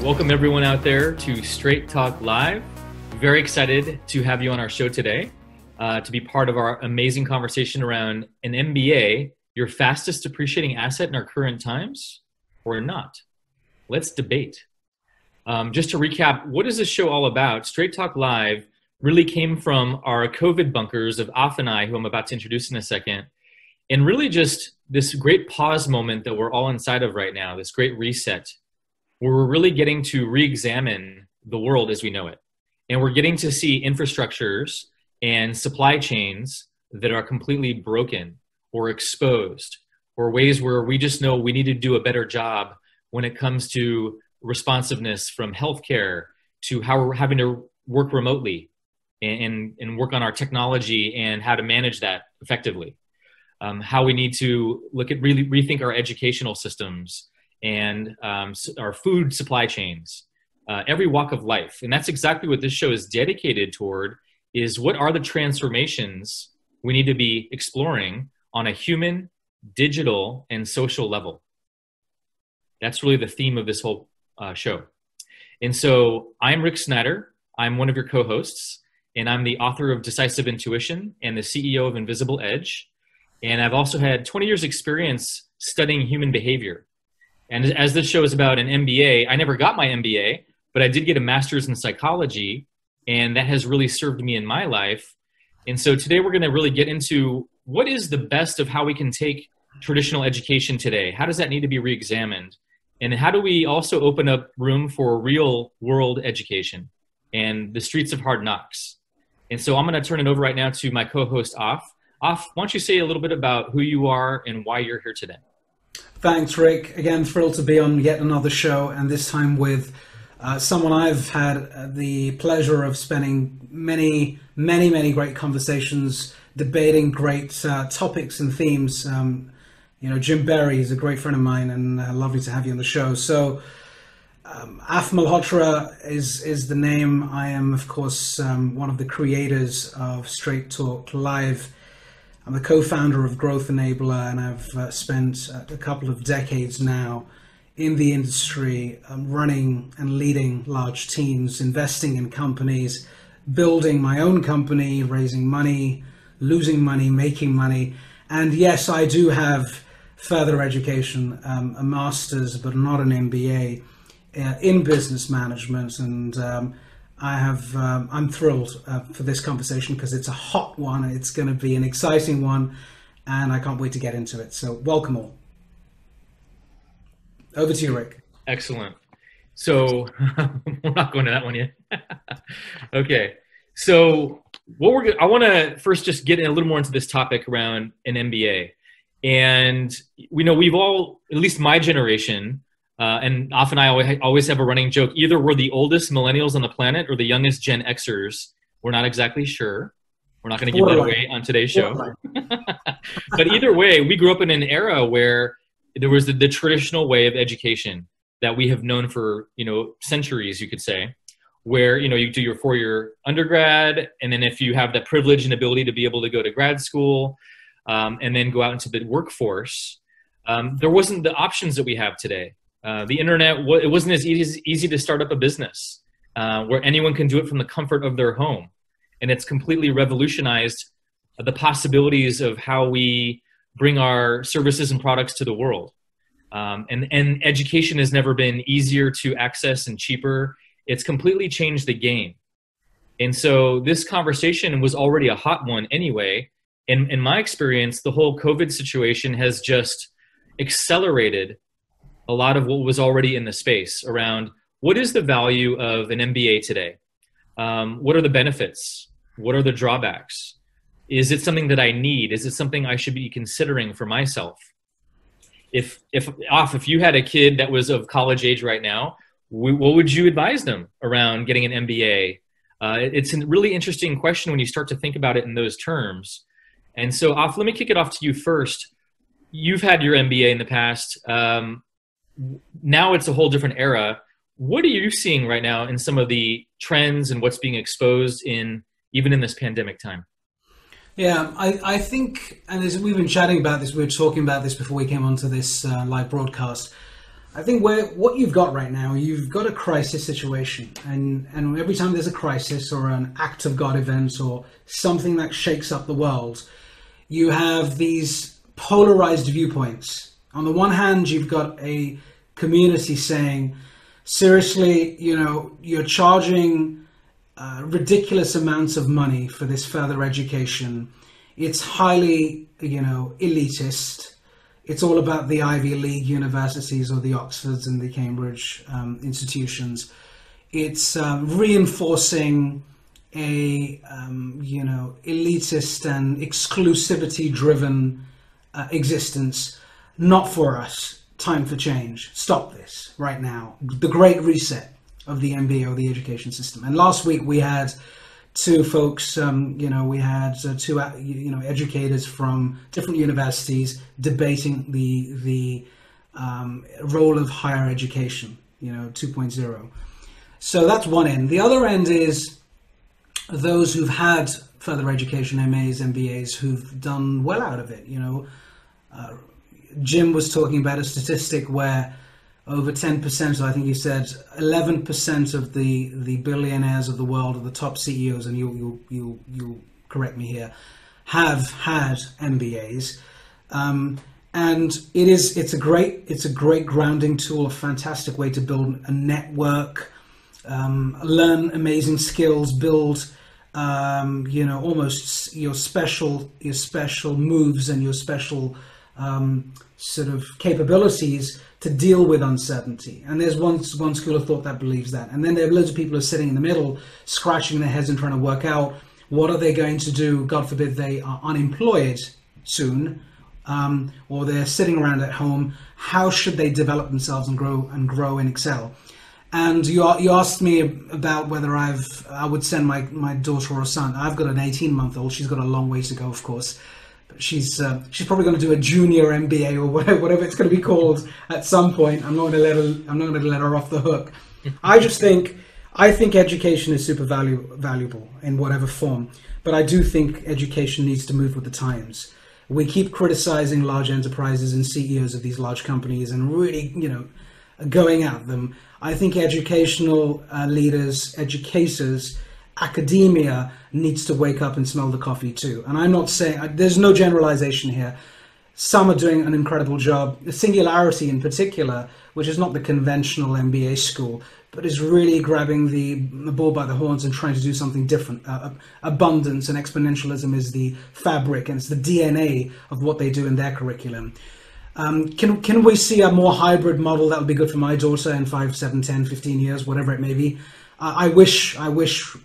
Welcome everyone out there to Straight Talk Live. Very excited to have you on our show today, to be part of our amazing conversation around an MBA, your fastest depreciating asset in our current times or not. Let's debate. Just to recap, what is this show all about? Straight Talk Live really came from our COVID bunkers of Af and I, who I'm about to introduce in a second, and really just this great pause moment that we're all inside of right now, this great reset, where we're really getting to re-examine the world as we know it. And we're getting to see infrastructures and supply chains that are completely broken or exposed, or ways where we just know we need to do a better job when it comes to responsiveness, from healthcare to how we're having to work remotely and work on our technology and how to manage that effectively. How we need to look at really rethink our educational systems and our food supply chains, every walk of life. And that's exactly what this show is dedicated toward, is what are the transformations we need to be exploring on a human, digital, and social level. That's really the theme of this whole show. And so I'm Rick Snyder. I'm one of your co-hosts, and I'm the author of Decisive Intuition and the CEO of Invisible Edge. And I've also had 20 years experience studying human behavior. And as this show is about an MBA, I never got my MBA, but I did get a master's in psychology, and that has really served me in my life. And so today we're going to really get into what is the best of how we can take traditional education today. How does that need to be re-examined? And how do we also open up room for real world education and the streets of hard knocks? And so I'm going to turn it over right now to my co-host, Af. Af, why don't you say a little bit about who you are and why you're here today? Thanks, Rick. Again, thrilled to be on yet another show, and this time with someone I've had the pleasure of spending many great conversations, debating great topics and themes. Jim Berry is a great friend of mine, and lovely to have you on the show. So, Af Malhotra is the name. I am, of course, one of the creators of Straight Talk Live. I'm the co-founder of Growth Enabler, and I've spent a couple of decades now in the industry, running and leading large teams, investing in companies, building my own company, raising money, losing money, making money. And yes, I do have further education, a master's, but not an MBA in business management. And I'm thrilled for this conversation because it's a hot one. It's going to be an exciting one, and I can't wait to get into it. So welcome all. Over to you, Rick. Excellent. So we're not going to that one yet. Okay. So I want to first just get a little more into this topic around an MBA. And we know we've all, at least my generation, and often I always have a running joke, either we're the oldest millennials on the planet or the youngest Gen Xers. We're not exactly sure. We're not going to give that away on today's show. But either way, we grew up in an era where there was the traditional way of education that we have known for, centuries, you could say, where, you do your 4-year undergrad. And then if you have the privilege and ability to be able to go to grad school and then go out into the workforce, there wasn't the options that we have today. The internet, it wasn't as easy to start up a business where anyone can do it from the comfort of their home. And it's completely revolutionized the possibilities of how we bring our services and products to the world. And education has never been easier to access and cheaper. It's completely changed the game. And so this conversation was already a hot one anyway. And in my experience, the whole COVID situation has just accelerated a lot of what was already in the space around what is the value of an MBA today? What are the benefits? What are the drawbacks? Is it something that I need? Is it something I should be considering for myself? If you had a kid that was of college age right now, what would you advise them around getting an MBA? It's a really interesting question when you start to think about it in those terms. And so, Af, let me kick it off to you first. You've had your MBA in the past. Now it's a whole different era. What are you seeing right now in some of the trends and what's being exposed even in this pandemic time? Yeah, I think, and as we've been chatting about this, we were talking about this before we came onto this live broadcast. I think what you've got right now, you've got a crisis situation, and every time there's a crisis or an act of God event or something that shakes up the world, you have these polarized viewpoints. On the one hand, you've got a community saying, seriously, you're charging ridiculous amounts of money for this further education. It's highly, elitist. It's all about the Ivy League universities or the Oxfords and the Cambridge institutions. It's reinforcing a elitist and exclusivity-driven existence. Not for us. Time for change. Stop this right now. The great reset of the MBA or the education system. And last week we had two folks, we had two, educators from different universities debating the role of higher education, 2.0. So that's one end. The other end is those who've had further education, MAs, MBAs, who've done well out of it. Jim was talking about a statistic where over 10%, I think you said 11% of the billionaires of the world, or the top CEOs, and you'll correct me here, have had MBAs, and it's a great grounding tool, a fantastic way to build a network, learn amazing skills, build almost your special moves and your special sort of capabilities to deal with uncertainty. And there's one school of thought that believes that. And then there are loads of people who are sitting in the middle, scratching their heads and trying to work out what are they going to do, God forbid they are unemployed soon, or they're sitting around at home. How should they develop themselves and grow and excel? And you asked me about whether I would send my daughter or son. I've got an 18-month-old. She's got a long way to go, of course. She's probably going to do a junior MBA or whatever it's going to be called at some point. I'm not going to let her off the hook. I think education is super valuable in whatever form, but I do think education needs to move with the times. We keep criticizing large enterprises and CEOs of these large companies and really, going at them. I think educational leaders, educators, academia needs to wake up and smell the coffee too. And I'm not saying, there's no generalization here. Some are doing an incredible job. The Singularity in particular, which is not the conventional MBA school, but is really grabbing the bull by the horns and trying to do something different. Abundance and exponentialism is the fabric and it's the DNA of what they do in their curriculum. Can we see a more hybrid model that would be good for my daughter in 5, 7, 10, 15 years, whatever it may be? I wish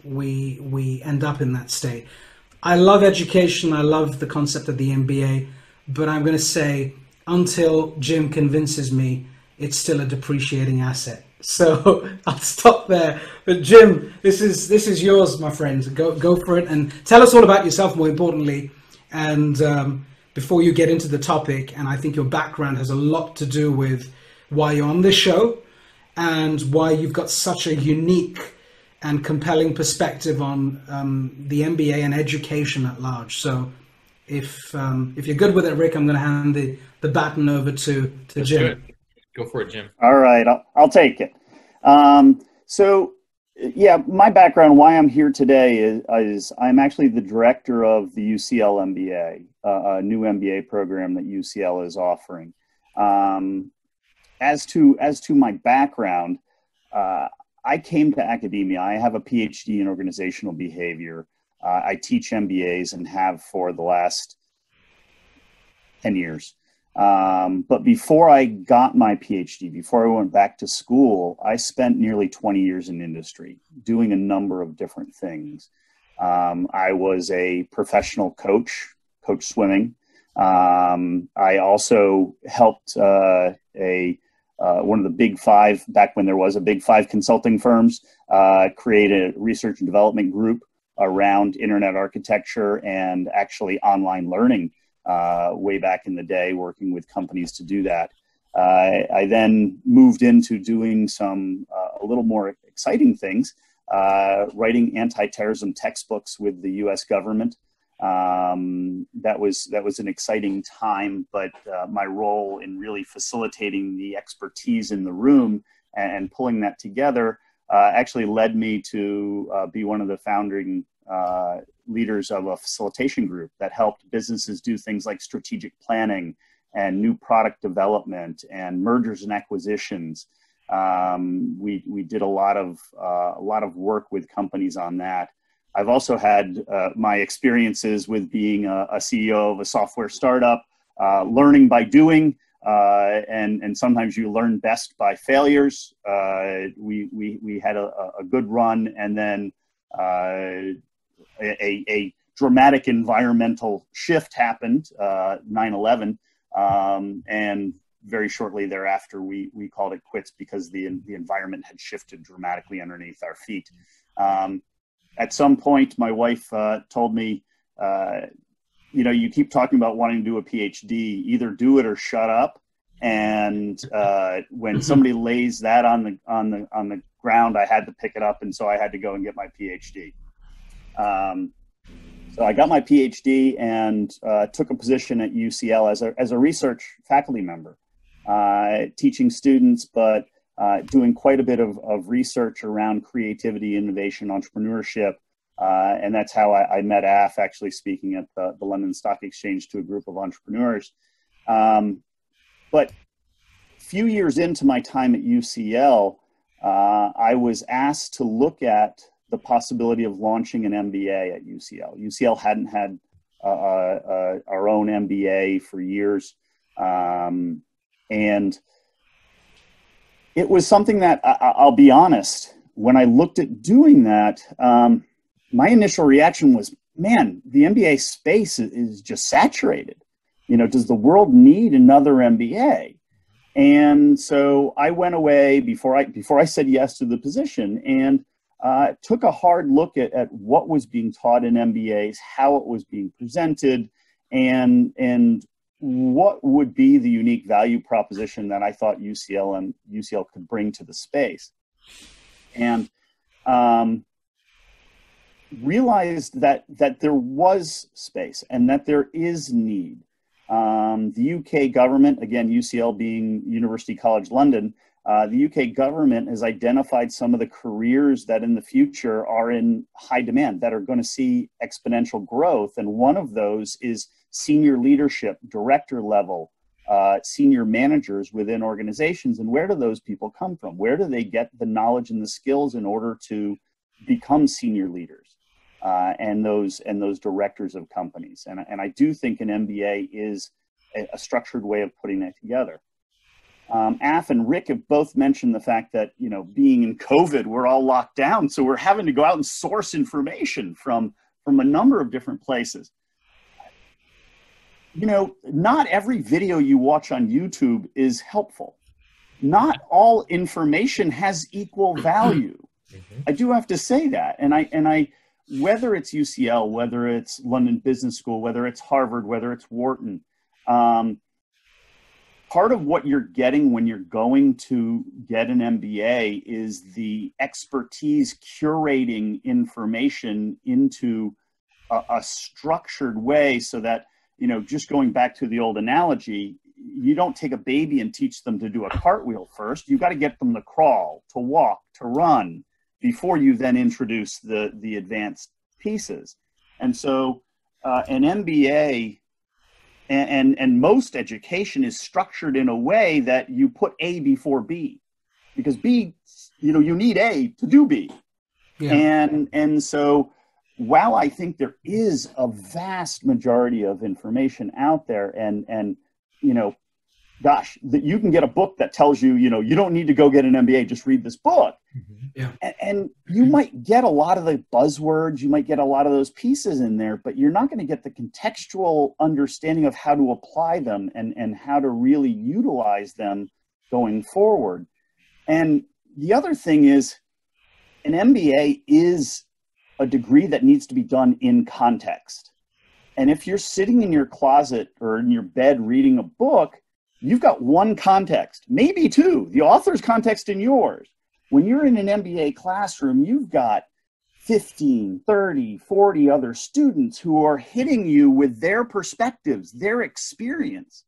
we end up in that state. I love education. I love the concept of the MBA, but I'm going to say until Jim convinces me, it's still a depreciating asset. So I'll stop there. But Jim, this is yours, my friend. Go for it and tell us all about yourself, more importantly. And before you get into the topic, and I think your background has a lot to do with why you're on this show and why you've got such a unique and compelling perspective on the MBA and education at large. So if you're good with it, Rick, I'm going to hand the baton over to Jim. Go for it, Jim. All right, I'll take it. So, my background, why I'm here today is I'm actually the director of the UCL MBA, a new MBA program that UCL is offering. As to my background, I came to academia. I have a PhD in organizational behavior. I teach MBAs and have for the last 10 years. But before I got my PhD, before I went back to school, I spent nearly 20 years in industry doing a number of different things. I was a professional coach swimming. I also helped one of the big five, back when there was a big five consulting firms, create a research and development group around internet architecture and actually online learning. Way back in the day, working with companies to do that. I then moved into doing some a little more exciting things, writing anti-terrorism textbooks with the U.S. government, That was an exciting time, but my role in really facilitating the expertise in the room and pulling that together actually led me to be one of the founding leaders of a facilitation group that helped businesses do things like strategic planning and new product development and mergers and acquisitions. We did a lot of work with companies on that. I've also had my experiences with being a CEO of a software startup, learning by doing, and sometimes you learn best by failures. We had a good run, and then a dramatic environmental shift happened, 9/11, and very shortly thereafter we called it quits because the environment had shifted dramatically underneath our feet. At some point, my wife told me, you keep talking about wanting to do a PhD, either do it or shut up. And when somebody lays that on the ground, I had to pick it up, and so I had to go and get my PhD. So I got my PhD and took a position at UCL as a research faculty member, teaching students, but doing quite a bit of research around creativity, innovation, entrepreneurship. And that's how I met Af, actually speaking at the London Stock Exchange to a group of entrepreneurs. But a few years into my time at UCL, I was asked to look at the possibility of launching an MBA at UCL. UCL hadn't had our own MBA for years. And it was something that, I'll be honest, when I looked at doing that, my initial reaction was, man, the MBA space is just saturated. Does the world need another MBA? And so I went away before I said yes to the position, and took a hard look at what was being taught in MBAs, how it was being presented, and what would be the unique value proposition that I thought UCL could bring to the space. And realized that there was space and that there is need. The UK government, again, UCL being University College London, the UK government has identified some of the careers that in the future are in high demand, that are going to see exponential growth. And one of those is senior leadership, director level, senior managers within organizations. And where do those people come from? Where do they get the knowledge and the skills in order to become senior leaders and those directors of companies? And I do think an MBA is a structured way of putting that together. Af and Rick have both mentioned the fact that, being in COVID, we're all locked down. So we're having to go out and source information from a number of different places. Not every video you watch on YouTube is helpful. Not all information has equal value. I do have to say that. And I, whether it's UCL, whether it's London Business School, whether it's Harvard, whether it's Wharton, part of what you're getting when you're going to get an MBA is the expertise curating information into a structured way, so that, just going back to the old analogy, you don't take a baby and teach them to do a cartwheel first. You got to get them to crawl, to walk, to run, before you then introduce the advanced pieces. And so an MBA and most education is structured in a way that you put A before B, because B, you need A to do B. Yeah. And so while I think there is a vast majority of information out there, and gosh, that you can get a book that tells you, you don't need to go get an MBA, just read this book. Yeah. And you might get a lot of the buzzwords, you might get a lot of those pieces in there, but you're not going to get the contextual understanding of how to apply them and how to really utilize them going forward. And the other thing is, an MBA is a degree that needs to be done in context. And if you're sitting in your closet or in your bed reading a book, you've got one context, maybe two, the author's context and yours. When you're in an MBA classroom, you've got 15, 30, 40 other students who are hitting you with their perspectives, their experience.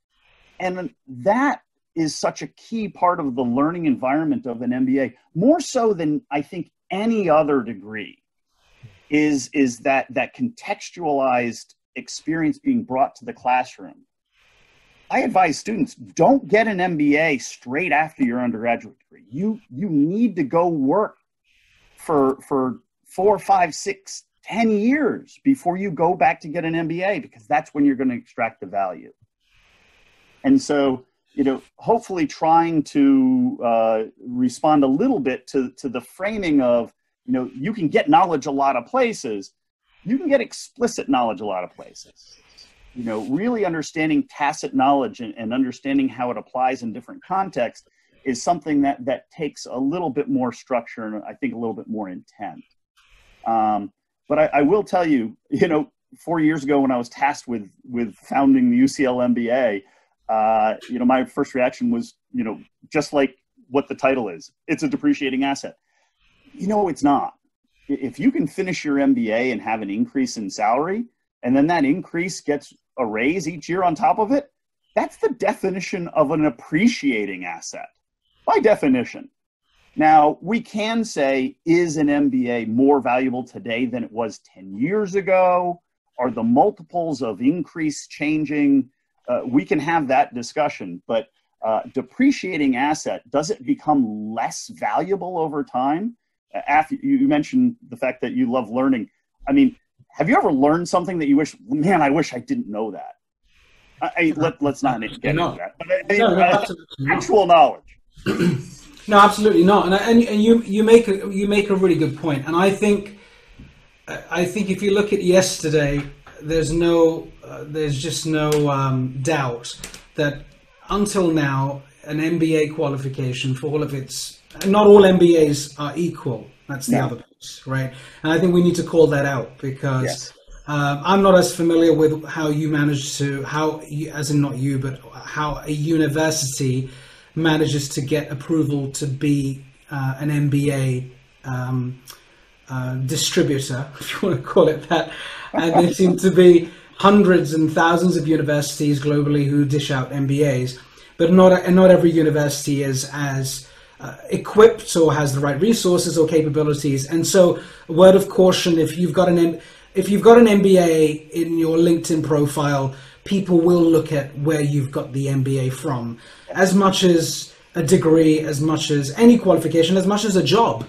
And that is such a key part of the learning environment of an MBA, more so than I think any other degree, is that contextualized experience being brought to the classroom. I advise students, don't get an MBA straight after your undergraduate degree. You need to go work for 4, 5, 6, 10 years before you go back to get an MBA, because that's when you're going to extract the value. And so, hopefully trying to respond a little bit to the framing of, you can get knowledge a lot of places. You can get explicit knowledge a lot of places. Really understanding tacit knowledge and understanding how it applies in different contexts is something that takes a little bit more structure and I think a little bit more intent. But I will tell you, 4 years ago when I was tasked with founding the UCL MBA, my first reaction was, just like what the title is, it's a depreciating asset. It's not. If you can finish your MBA and have an increase in salary, and then that increase gets a raise each year on top of it, that's the definition of an appreciating asset, by definition. Now, we can say, is an MBA more valuable today than it was 10 years ago? Are the multiples of increase changing? We can have that discussion, but depreciating asset, does it become less valuable over time? After you mentioned the fact that you love learning. I mean, have you ever learned something that you wish, man, I wish I didn't know that? Let's not get into that. But actual knowledge. No, absolutely not. And you make a really good point. And I think if you look at yesterday, there's just no doubt that until now, an MBA qualification for all of its, not all MBAs are equal. That's the other piece, right? And I think we need to call that out, because I'm not as familiar with how you manage to, as in not you, but how a university manages to get approval to be an MBA distributor, if you want to call it that. And there seem to be hundreds and thousands of universities globally who dish out MBAs, but not every university is as equipped or has the right resources or capabilities. And so, a word of caution: if you've got an MBA in your LinkedIn profile, people will look at where you've got the MBA from, as much as a degree, as much as any qualification, as much as a job,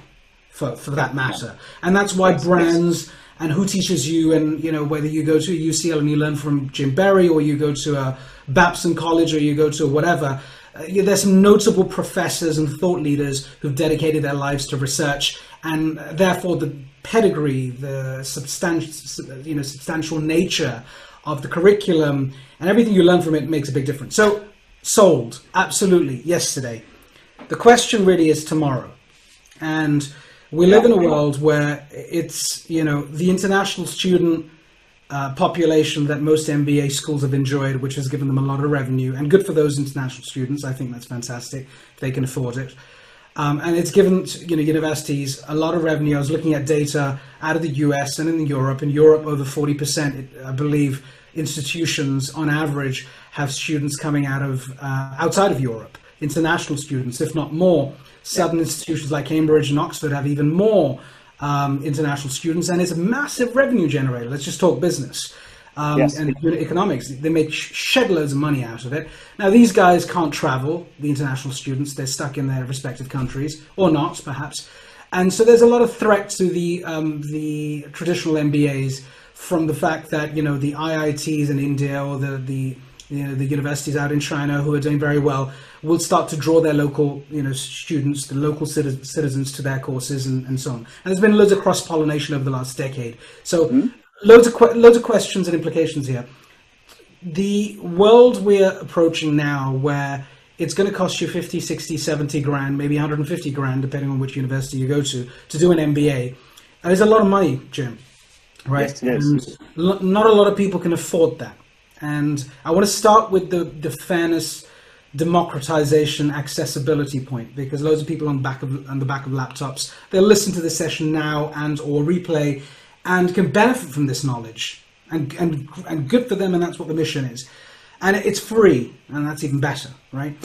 for that matter. And that's why brands and who teaches you, and whether you go to UCL and you learn from Jim Berry, or you go to a Babson College, or you go to whatever. There's some notable professors and thought leaders who've dedicated their lives to research, and therefore the pedigree, the substantial nature of the curriculum and everything you learn from it makes a big difference. So, sold, absolutely, yesterday. The question really is tomorrow. And we live in a world where it's, the international student population that most MBA schools have enjoyed, which has given them a lot of revenue, and good for those international students. I think that's fantastic if they can afford it. And it's given universities a lot of revenue. I was looking at data out of the US and in Europe. In Europe, over 40%, I believe, institutions on average have students coming out of outside of Europe, international students, if not more. Southern institutions like Cambridge and Oxford have even more international students, and it's a massive revenue generator. Let's just talk business and unit economics. They make shed loads of money out of it. Now, these guys can't travel, the international students. They're stuck in their respective countries, or not, perhaps. And so there's a lot of threat to the traditional MBAs from the fact that, the IITs in India, or the universities out in China who are doing very well will start to draw their local, students, the local citizens to their courses and so on. And there's been loads of cross-pollination over the last decade. So loads of questions and implications here. The world we're approaching now, where it's going to cost you 50, 60, 70 grand, maybe 150 grand, depending on which university you go to do an MBA, is a lot of money, Jim. Right? Yes, it is. And not a lot of people can afford that. And I want to start with the fairness democratization, accessibility point, because loads of people on the back of laptops, they'll listen to this session now and or replay and can benefit from this knowledge, and good for them, and that's what the mission is. And it's free, and that's even better, right?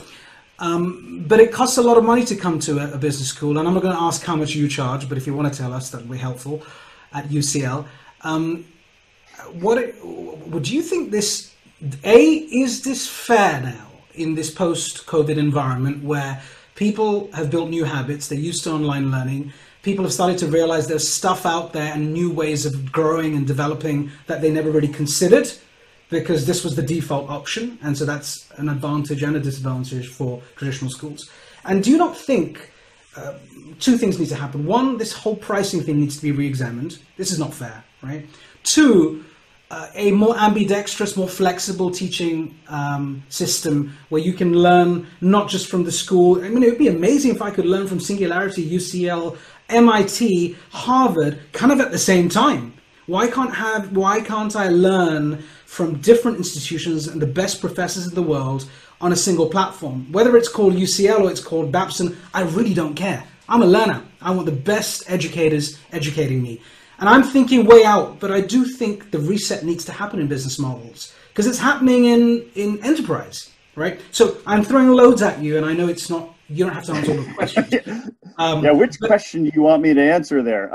But it costs a lot of money to come to a business school, and I'm not going to ask how much you charge, but if you want to tell us, that would be helpful at UCL. Would you think this, is this fair now in this post-COVID environment where people have built new habits, they're used to online learning, people have started to realize there's stuff out there and new ways of growing and developing that they never really considered, because this was the default option, and so that's an advantage and a disadvantage for traditional schools. And do you not think two things need to happen? One, this whole pricing thing needs to be re-examined. This is not fair, right? Two, a more ambidextrous, more flexible teaching system where you can learn not just from the school. I mean, it would be amazing if I could learn from Singularity, UCL, MIT, Harvard, kind of at the same time. Why can't I learn from different institutions and the best professors in the world on a single platform? Whether it's called UCL or it's called Babson, I really don't care. I'm a learner. I want the best educators educating me. And I'm thinking way out, but I do think the reset needs to happen in business models, because it's happening in enterprise, right? So I'm throwing loads at you, and I know it's not, you don't have to answer all the questions. Which question do you want me to answer there?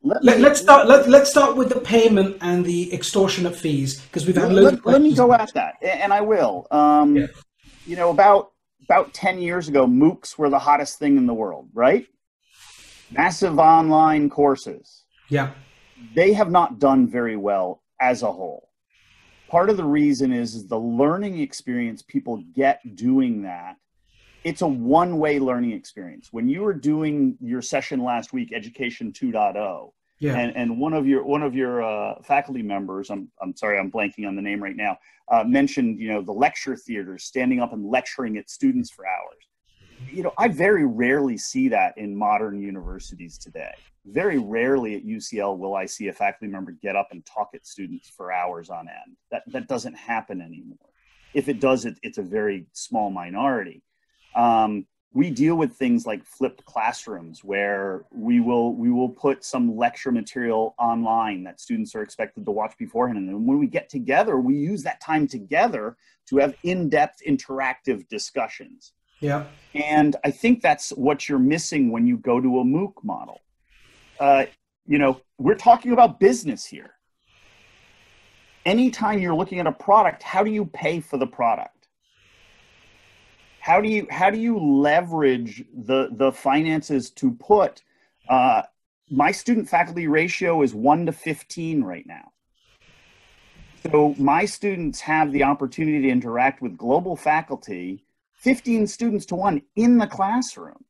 Let's start with the payment and the extortionate fees, because we've had loads of questions. Let me go at that, and I will. You know, about 10 years ago, MOOCs were the hottest thing in the world, right? Massive online courses. Yeah. They have not done very well as a whole. Part of the reason is the learning experience people get doing that. It's a one-way learning experience. When you were doing your session last week, Education 2.0, yeah, and one of your faculty members, I'm sorry, I'm blanking on the name right now, mentioned, you know, the lecture theaters, standing up and lecturing at students for hours. You know, I very rarely see that in modern universities today. Very rarely at UCL will I see a faculty member get up and talk at students for hours on end. That doesn't happen anymore. If it does, it's a very small minority. We deal with things like flipped classrooms, where we will put some lecture material online that students are expected to watch beforehand. And when we get together, we use that time together to have in-depth interactive discussions. Yeah. And I think that's what you're missing when you go to a MOOC model. You know, we're talking about business here. Anytime you're looking at a product, how do you pay for the product? How do you leverage the finances to put, my student faculty ratio is 1 to 15 right now. So my students have the opportunity to interact with global faculty, 15 students to 1 in the classroom.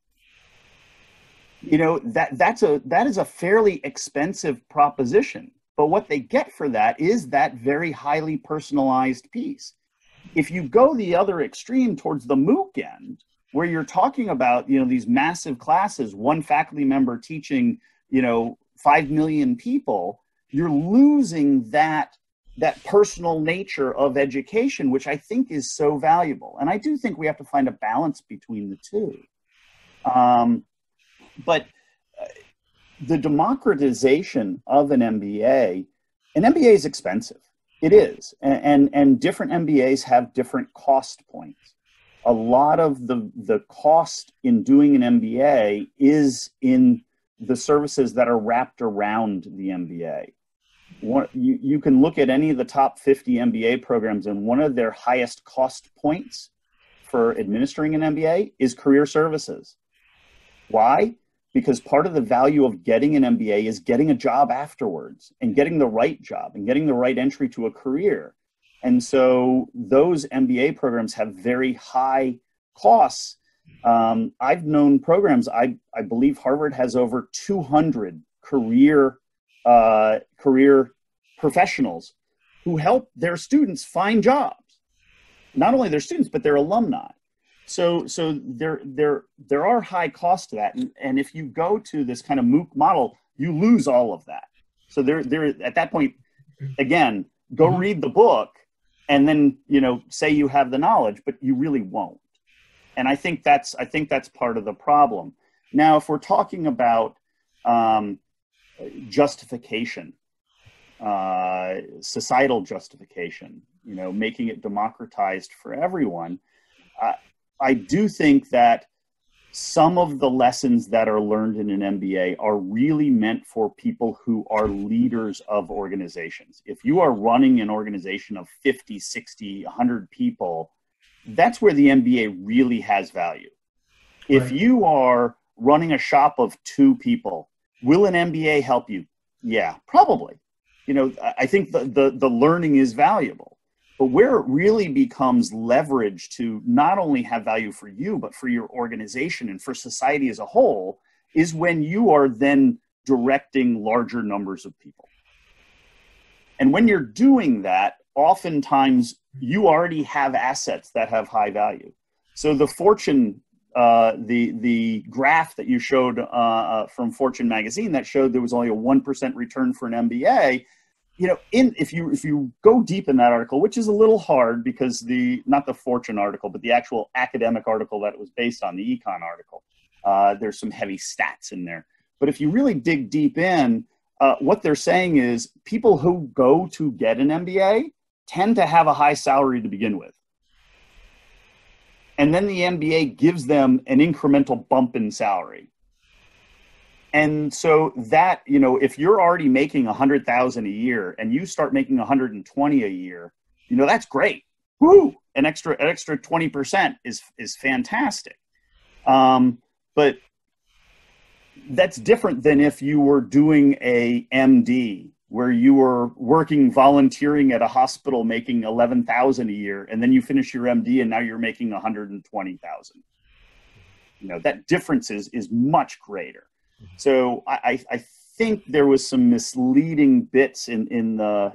You know, that is a fairly expensive proposition, but what they get for that is that very highly personalized piece. If you go the other extreme towards the MOOC end, where you're talking about, you know, these massive classes, one faculty member teaching, you know, 5 million people, you're losing that personal nature of education, which I think is so valuable. And I do think we have to find a balance between the two. But the democratization of an MBA is expensive. It is. And different MBAs have different cost points. A lot of the cost in doing an MBA is in the services that are wrapped around the MBA. You can look at any of the top 50 MBA programs, and one of their highest cost points for administering an MBA is career services. Why? Because part of the value of getting an MBA is getting a job afterwards, and getting the right job and getting the right entry to a career. And so those MBA programs have very high costs. I've known programs, I believe Harvard has over 200 career professionals who help their students find jobs. Not only their students, but their alumni. So there are high costs to that, and if you go to this kind of MOOC model, you lose all of that. So there at that point, again, go read the book, and then, you know, say you have the knowledge, but you really won't. And I think that's part of the problem. Now, if we're talking about justification, societal justification, making it democratized for everyone, I do think that some of the lessons that are learned in an MBA are really meant for people who are leaders of organizations. If you are running an organization of 50, 60, 100 people, that's where the MBA really has value. If Right. you are running a shop of 2 people, will an MBA help you? Yeah, probably. I think the learning is valuable. But where it really becomes leverage to not only have value for you, but for your organization and for society as a whole, is when you are then directing larger numbers of people. And when you're doing that, oftentimes you already have assets that have high value. So the Fortune, the graph that you showed from Fortune magazine that showed there was only a 1% return for an MBA, if you go deep in that article, which is a little hard because not the Fortune article, but the actual academic article that it was based on, the econ article, there's some heavy stats in there. But if you really dig deep in, what they're saying is people who go to get an MBA tend to have a high salary to begin with. And then the MBA gives them an incremental bump in salary. And so that, if you're already making 100,000 a year and you start making 120 a year, that's great. Woo! An extra 20% is fantastic. But that's different than if you were doing a MD where you were volunteering at a hospital making 11,000 a year, and then you finish your MD and now you're making 120,000. That difference is much greater. So I think there was some misleading bits in the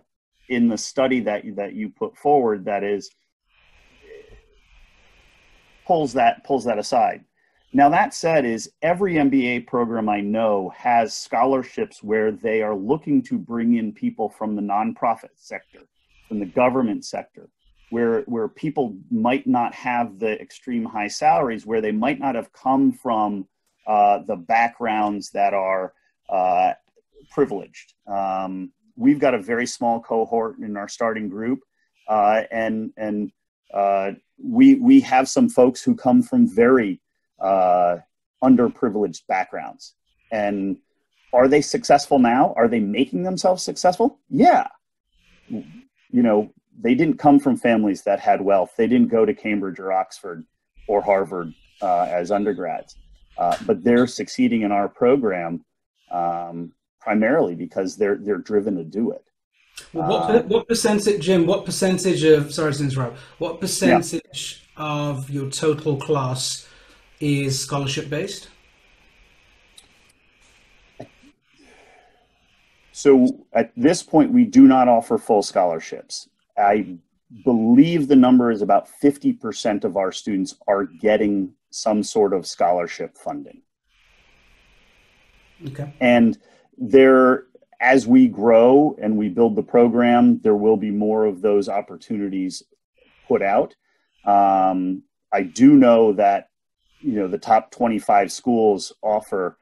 study that you put forward that pulls that aside. Now that said, is every MBA program I know has scholarships where they are looking to bring in people from the nonprofit sector, from the government sector, where people might not have the extreme high salaries, where they might not have come from the backgrounds that are privileged. We've got a very small cohort in our starting group, and we have some folks who come from very underprivileged backgrounds. And are they successful now? Are they making themselves successful? Yeah. They didn't come from families that had wealth. They didn't go to Cambridge or Oxford or Harvard as undergrads. But they're succeeding in our program primarily because they're driven to do it. Well, what percentage, Jim? What percentage of sorry to interrupt? What percentage of your total class is scholarship based? So at this point, we do not offer full scholarships. I believe the number is about 50% of our students are getting some sort of scholarship funding. Okay. And as we grow and we build the program, there will be more of those opportunities put out. I do know that, the top 25 schools offer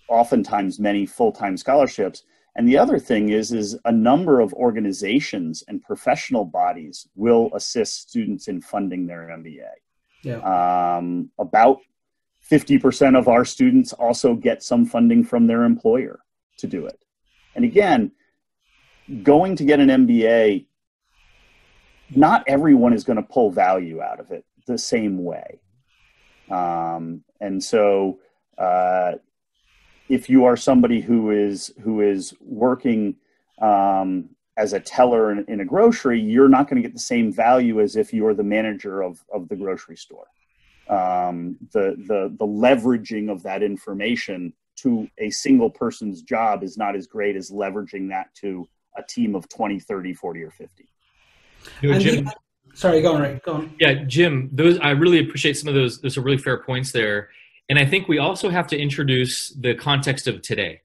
oftentimes many full-time scholarships. And the other thing is a number of organizations and professional bodies will assist students in funding their MBA. Yeah. About 50% of our students also get some funding from their employer to do it. And again, going to get an MBA, not everyone is going to pull value out of it the same way. And so if you are somebody who is working as a teller in a grocery, you're not going to get the same value as if you're the manager of the grocery store. The leveraging of that information to a single person's job is not as great as leveraging that to a team of 20, 30, 40, or 50. Jim, sorry, go on, Rick. Go on. Yeah, Jim, I really appreciate some of those. Those are really fair points there. And I think we also have to introduce the context of today,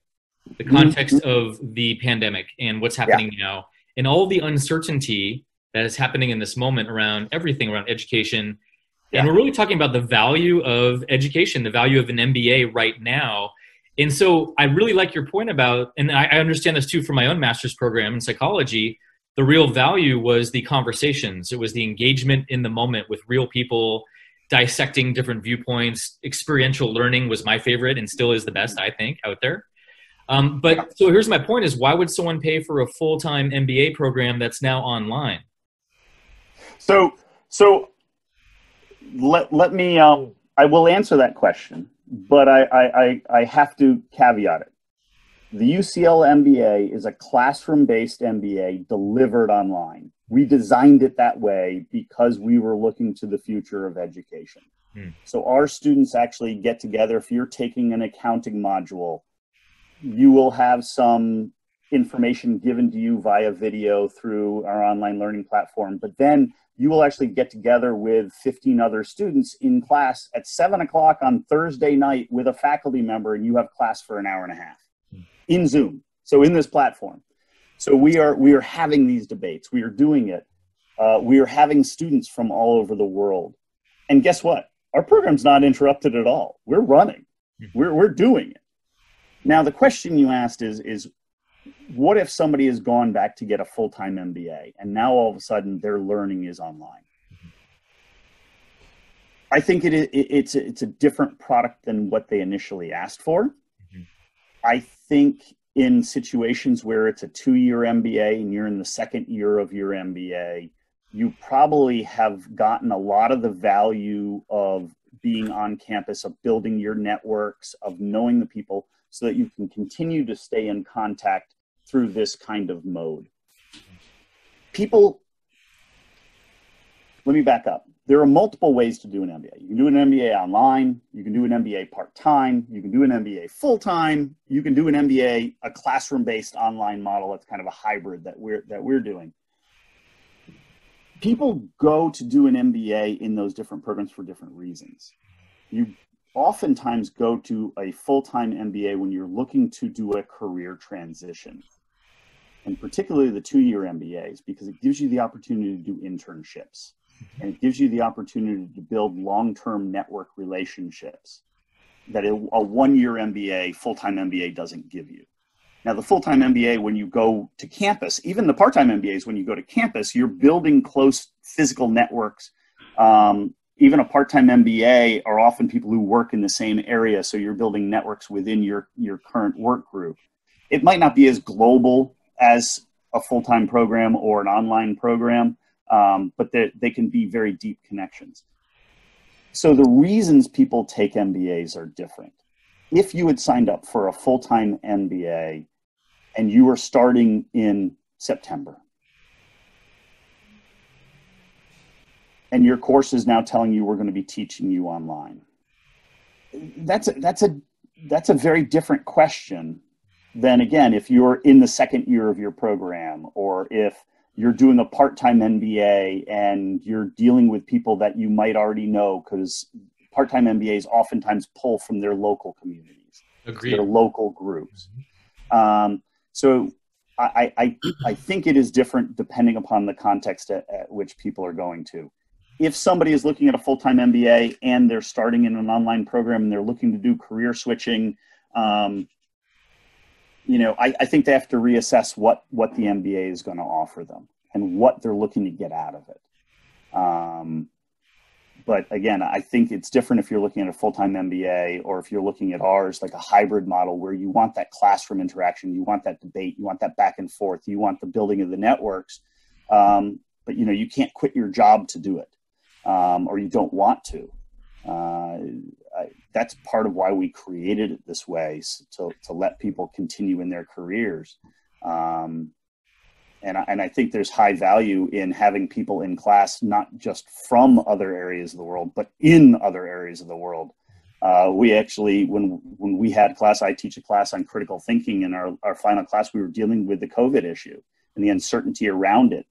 the context of the pandemic and what's happening now, and all the uncertainty that is happening in this moment around everything around education. And we're really talking about the value of education, the value of an MBA right now. And so I really like your point about, and I understand this too from my own master's program in psychology, the real value was the conversations. It was the engagement in the moment with real people, dissecting different viewpoints. Experiential learning was my favorite and still is the best, I think, out there. But so here's my point is, why would someone pay for a full-time MBA program that's now online? So let me, I will answer that question, but I have to caveat it. The UCL MBA is a classroom-based MBA delivered online. We designed it that way because we were looking to the future of education. So our students actually get together. If you're taking an accounting module, you will have some information given to you via video through our online learning platform, but then you will actually get together with 15 other students in class at 7 o'clock on Thursday night with a faculty member, and you have class for an hour and a half in Zoom. So in this platform. So we are having these debates. We are doing it. We are having students from all over the world. And guess what? Our program's not interrupted at all. We're running. We're doing it. Now, the question you asked is what if somebody has gone back to get a full-time MBA and now all of a sudden their learning is online? I think it's a different product than what they initially asked for. I think in situations where it's a 2-year MBA and you're in the second year of your MBA, you probably have gotten a lot of the value of being on campus, of building your networks, of knowing the people so that you can continue to stay in contact through this kind of mode. Let me back up. There are multiple ways to do an MBA. You can do an MBA online, you can do an MBA part-time, you can do an MBA full-time, you can do an MBA, a classroom-based online model. That's kind of a hybrid that we're doing. People go to do an MBA in those different programs for different reasons. You oftentimes go to a full-time MBA when you're looking to do a career transition, and particularly the 2-year MBAs, because it gives you the opportunity to do internships. And it gives you the opportunity to build long-term network relationships that a 1-year MBA, full-time MBA doesn't give you. Now, the full-time MBA, when you go to campus, even the part-time MBAs, when you go to campus, you're building close physical networks. Even a part-time MBA are often people who work in the same area, so you're building networks within your current work group. It might not be as global as a full-time program or an online program, but they can be very deep connections. So the reasons people take MBAs are different. If you had signed up for a full-time MBA and you were starting in September, and your course is now telling you we're going to be teaching you online, that's a very different question than, again, if you're in the second year of your program, or if you're doing a part-time MBA and you're dealing with people that you might already know, because part-time MBAs oftentimes pull from their local communities, Agreed. Their local groups. So I think it is different depending upon the context at which people are going to. If somebody is looking at a full-time MBA and they're starting in an online program and they're looking to do career switching, I think they have to reassess what the MBA is going to offer them and what they're looking to get out of it. But again, I think it's different if you're looking at a full-time MBA or if you're looking at ours, like a hybrid model where you want that classroom interaction, you want that debate, you want that back and forth, you want the building of the networks, but you can't quit your job to do it, or you don't want to. That's part of why we created it this way, to let people continue in their careers. And I think there's high value in having people in class, not just from other areas of the world, but in other areas of the world. We actually, when we had class, I teach a class on critical thinking. In our final class, we were dealing with the COVID issue and the uncertainty around it.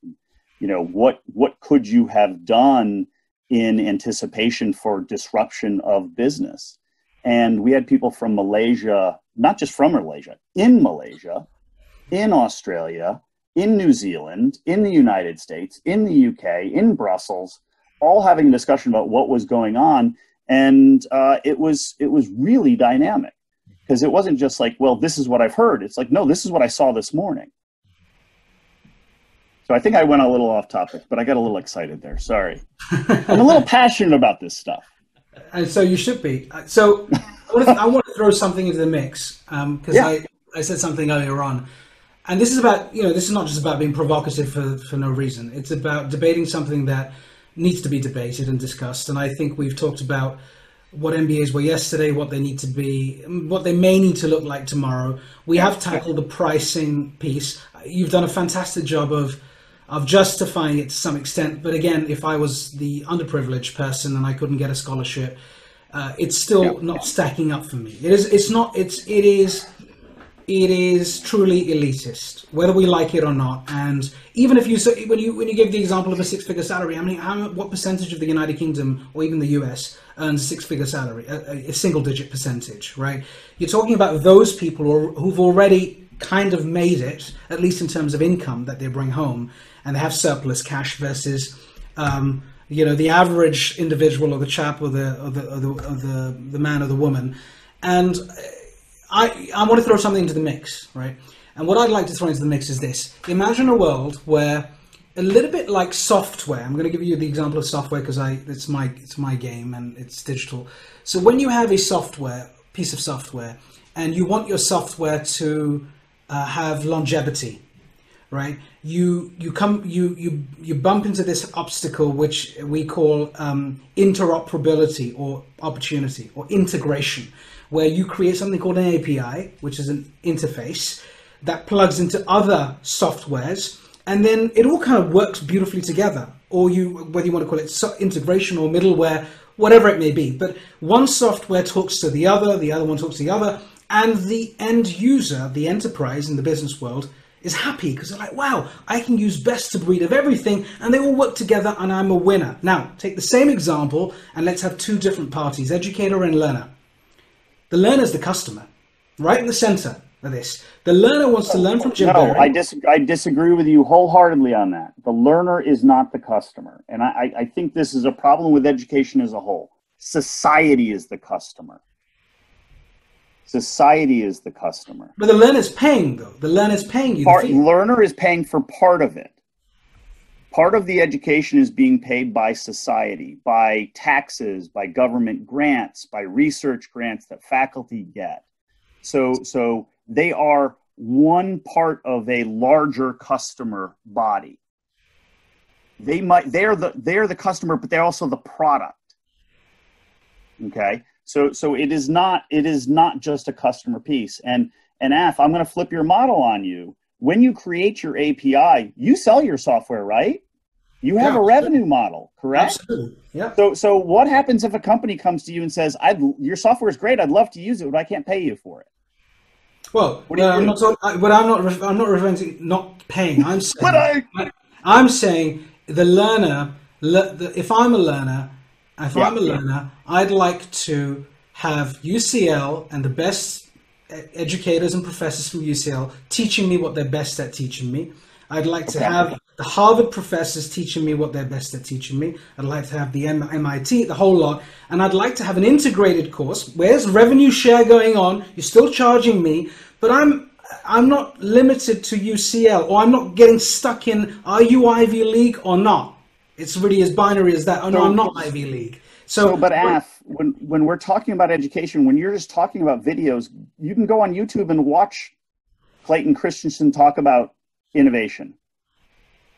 What could you have done in anticipation for disruption of business? And we had people from Malaysia, not just from Malaysia, in Australia, in New Zealand, in the United States, in the UK, in Brussels, all having a discussion about what was going on. And it was really dynamic, because it wasn't just like, well, this is what I've heard. It's like, no, this is what I saw this morning. So I think I went a little off topic, but I got a little excited there. Sorry. I'm a little passionate about this stuff. And so you should be. So I want to throw something into the mix, because I said something earlier on. And this is about, this is not just about being provocative for no reason. It's about debating something that needs to be debated and discussed. And I think we've talked about what MBAs were yesterday, what they need to be, what they may need to look like tomorrow. We have tackled the pricing piece. You've done a fantastic job of justifying it to some extent. But again, if I was the underprivileged person and I couldn't get a scholarship, it's still not stacking up for me. It is truly elitist, whether we like it or not. And even if when you give the example of a six-figure salary, I mean, what percentage of the United Kingdom or even the US earns a six-figure salary? A single-digit percentage, right? You're talking about those people who've already kind of made it, at least in terms of income that they bring home, and they have surplus cash versus, the average individual or the chap or the man or the woman, and I want to throw something into the mix, right? And what I'd like to throw into the mix is this. Imagine a world where, a little bit like software, I'm going to give you the example of software because it's my game and it's digital. So when you have a piece of software, and you want your software to have longevity, right? You bump into this obstacle which we call interoperability or opportunity or integration, where you create something called an API, which is an interface that plugs into other softwares, and then it all kind of works beautifully together. Or whether you want to call it integration or middleware, whatever it may be. But one software talks to the other one talks to the other, and the end user, the enterprise in the business world, is happy because they're like, wow, I can use best of breed of everything, and they all work together, and I'm a winner. Now, take the same example, and let's have two different parties, educator and learner. The learner is the customer, right in the center of this. The learner wants to learn from Jim Barry. I disagree with you wholeheartedly on that. The learner is not the customer. And I think this is a problem with education as a whole. Society is the customer. Society is the customer. But the learner's paying, though. The learner's paying you. Learner is paying for part of it. Part of the education is being paid by society, by taxes, by government grants, by research grants that faculty get. So they are one part of a larger customer body. They're the customer, but they're also the product. Okay, so it is not just a customer piece. And Af, I'm going to flip your model on you. When you create your API, you sell your software, right? You have a revenue model, correct? Absolutely. Yeah. So what happens if a company comes to you and says, your software is great, I'd love to use it, but I can't pay you for it? Well, I'm not referring to not paying. I'm saying the learner. If I'm a learner, I'd like to have UCL and the best educators and professors from UCL teaching me what they're best at teaching me. I'd like to have the Harvard professors teaching me what they're best at teaching me. I'd like to have the MIT, the whole lot. And I'd like to have an integrated course. Where's revenue share going on? You're still charging me, but I'm not limited to UCL, or I'm not getting stuck in, are you Ivy League or not? It's really as binary as that. Oh, no, I'm not Ivy League. But Af, when we're talking about education, when you're just talking about videos, you can go on YouTube and watch Clayton Christensen talk about innovation.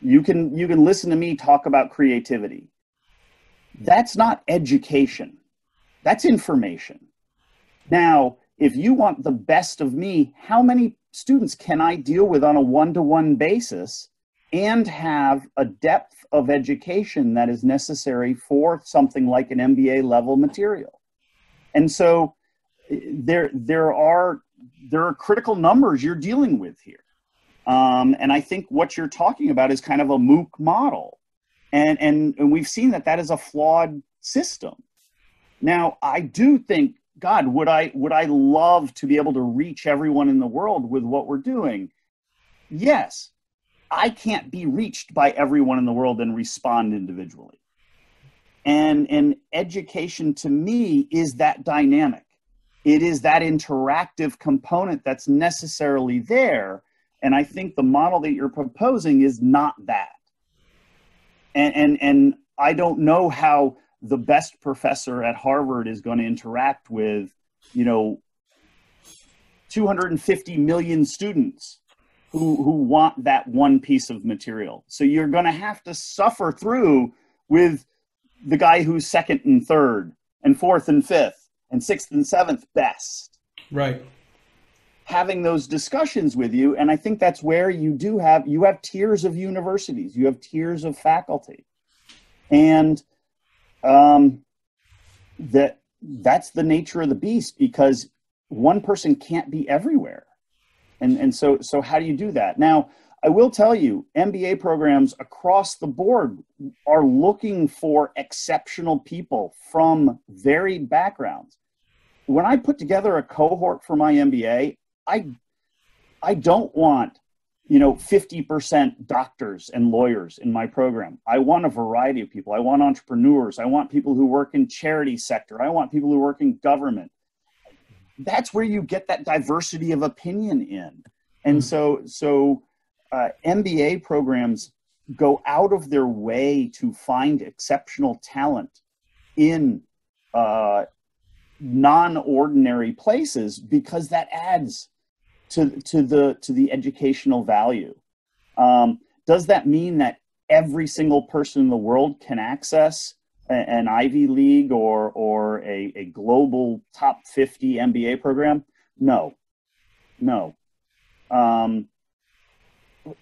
You can listen to me talk about creativity. That's not education. That's information. Now, if you want the best of me, how many students can I deal with on a one-to-one basis and have a depth of education that is necessary for something like an MBA level material? And so there are critical numbers you're dealing with here. And I think what you're talking about is kind of a MOOC model. And we've seen that is a flawed system. Now, I do think, God, would I love to be able to reach everyone in the world with what we're doing? Yes. I can't be reached by everyone in the world and respond individually. And education to me is that dynamic. It is that interactive component that's necessarily there. And I think the model that you're proposing is not that. And I don't know how the best professor at Harvard is going to interact with, 250 million students who want that one piece of material. So you're going to have to suffer through with the guy who's second and third and fourth and fifth and sixth and seventh best. Right. Having those discussions with you. And I think that's where you have tiers of universities, you have tiers of faculty. And that's the nature of the beast, because one person can't be everywhere. And so how do you do that? Now, I will tell you, MBA programs across the board are looking for exceptional people from varied backgrounds. When I put together a cohort for my MBA, I don't want 50% doctors and lawyers in my program. I want a variety of people. I want entrepreneurs. I want people who work in charity sector. I want people who work in government. That's where you get that diversity of opinion in. And so MBA programs go out of their way to find exceptional talent in non-ordinary places, because that adds to the educational value. Does that mean that every single person in the world can access an Ivy League or a global top 50 MBA program? No.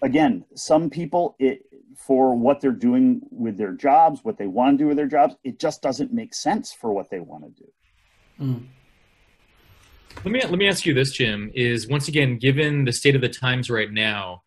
Again, some people, for what they're doing with their jobs, what they want to do with their jobs, it just doesn't make sense for what they want to do. Mm. Let me ask you this, Jim, is once again, given the state of the times right now,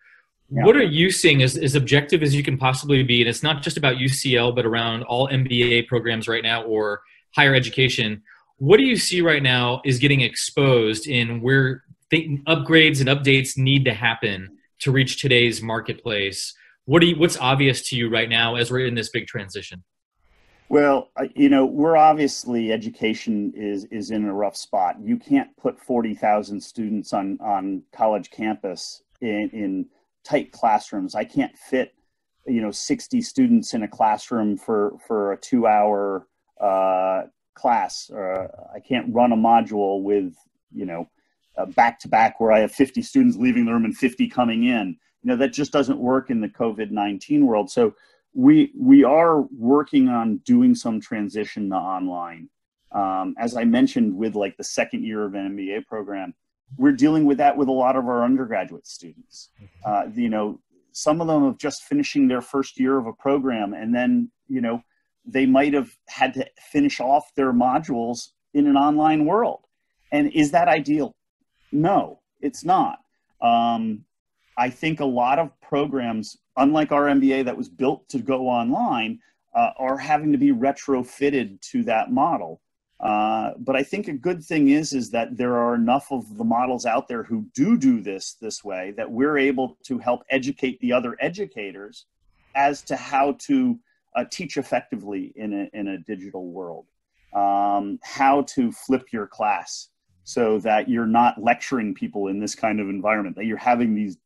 what are you seeing as objective as you can possibly be? And it's not just about UCL, but around all MBA programs right now or higher education. What do you see right now is getting exposed in where upgrades and updates need to happen to reach today's marketplace? What's obvious to you right now as we're in this big transition? Well, we're obviously, education is in a rough spot. You can't put 40,000 students on college campus in tight classrooms. I can't fit, 60 students in a classroom for a 2-hour class. I can't run a module with, back to back where I have 50 students leaving the room and 50 coming in. That just doesn't work in the COVID-19 world. So we are working on doing some transition to online. As I mentioned, with like the second year of an MBA program, we're dealing with that with a lot of our undergraduate students. Some of them have just finishing their first year of a program, and then, they might have had to finish off their modules in an online world. And is that ideal? No, it's not. I think a lot of programs, unlike our MBA that was built to go online, are having to be retrofitted to that model. But I think a good thing is that there are enough of the models out there who do this way that we're able to help educate the other educators as to how to teach effectively in a digital world, how to flip your class so that you're not lecturing people in this kind of environment, that you're having these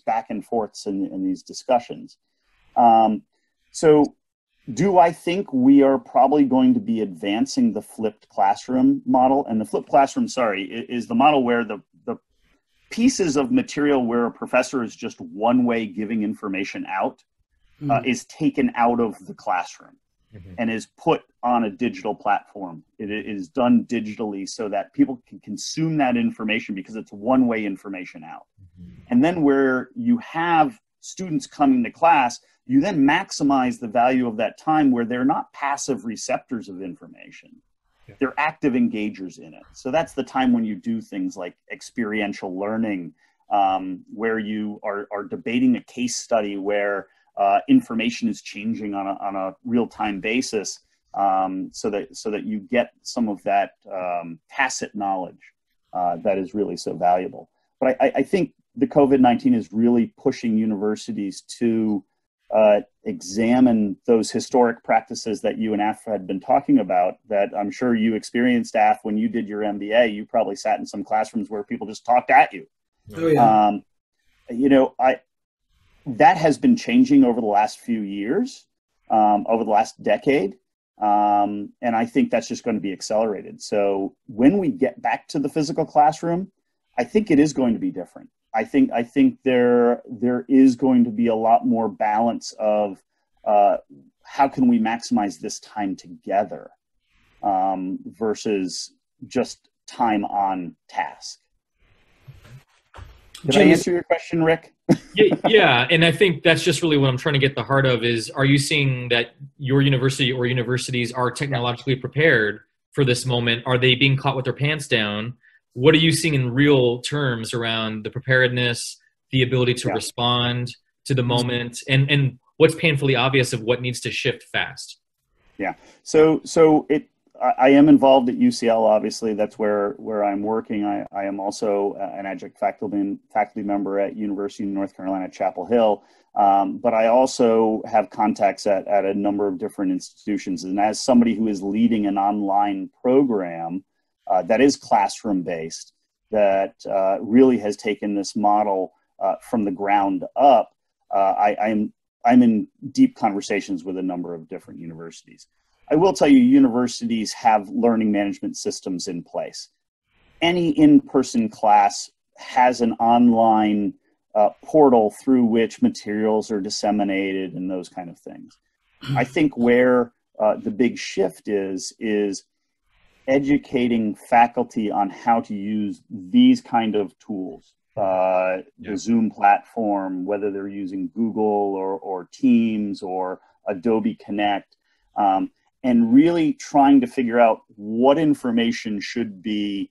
back and forths and these discussions. So do I think we are probably going to be advancing the flipped classroom model? And the flipped classroom, is the model where the pieces of material where a professor is just one way giving information out is taken out of the classroom and is put on a digital platform. It is done digitally so that people can consume that information because it's one-way information out. And then where you have students coming to class, you then maximize the value of that time where they're not passive receptors of information. They're active engagers in it. So that's the time when you do things like experiential learning, where you are debating a case study where information is changing on a real-time basis, so that you get some of that tacit knowledge that is really so valuable. But I think the COVID-19 is really pushing universities to examine those historic practices that you and Af had been talking about, that I'm sure you experienced, Af, when you did your MBA. You probably sat in some classrooms where people just talked at you. Oh, yeah. That has been changing over the last few years, over the last decade. And I think that's just going to be accelerated. So when we get back to the physical classroom, I think it is going to be different. I think there is going to be a lot more balance of how can we maximize this time together versus just time on task. Did I answer your question, Rick? Yeah, and I think that's just really what I'm trying to get the heart of is, are you seeing that your university or universities are technologically prepared for this moment? Are they being caught with their pants down? What are you seeing in real terms around the preparedness, the ability to respond to the moment, and what's painfully obvious of what needs to shift fast? Yeah. So I am involved at UCL, obviously. That's where I'm working. I am also an adjunct faculty member at University of North Carolina, Chapel Hill. But I also have contacts at a number of different institutions. And as somebody who is leading an online program that is classroom-based, that really has taken this model from the ground up, I'm in deep conversations with a number of different universities. I will tell you, universities have learning management systems in place. Any in-person class has an online portal through which materials are disseminated and those kind of things. I think where the big shift is educating faculty on how to use these kind of tools. The Zoom platform, whether they're using Google or Teams or Adobe Connect, and really trying to figure out what information should be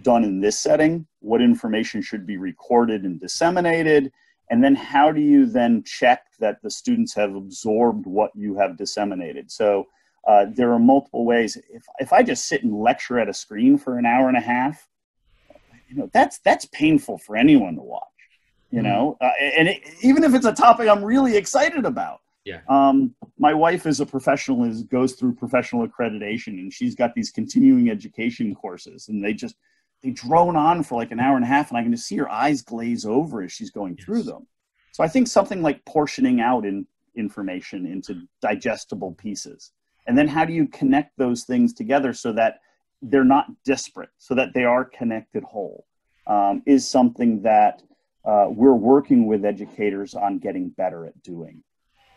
done in this setting, what information should be recorded and disseminated, and then how do you then check that the students have absorbed what you have disseminated. So there are multiple ways. If I just sit and lecture at a screen for an hour and a half, that's painful for anyone to watch, and even if it's a topic I'm really excited about. Yeah. My wife is a professional, goes through professional accreditation, and she's got these continuing education courses, and they drone on for like an hour and a half, and I can just see her eyes glaze over as she's going through them. So I think something like portioning out information into digestible pieces, and then how do you connect those things together so that they're not disparate, so that they are connected whole, is something that we're working with educators on getting better at doing.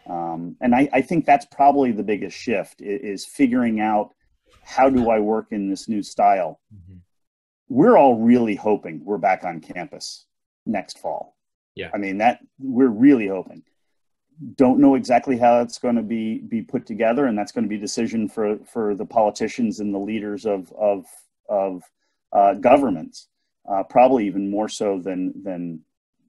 And I think that's probably the biggest shift is figuring out, how do I work in this new style? Mm-hmm. We're all really hoping we're back on campus next fall. Yeah. I mean, that we're really hoping. Don't know exactly how it's going to be put together, and that's going to be a decision for the politicians and the leaders of governments, probably even more so than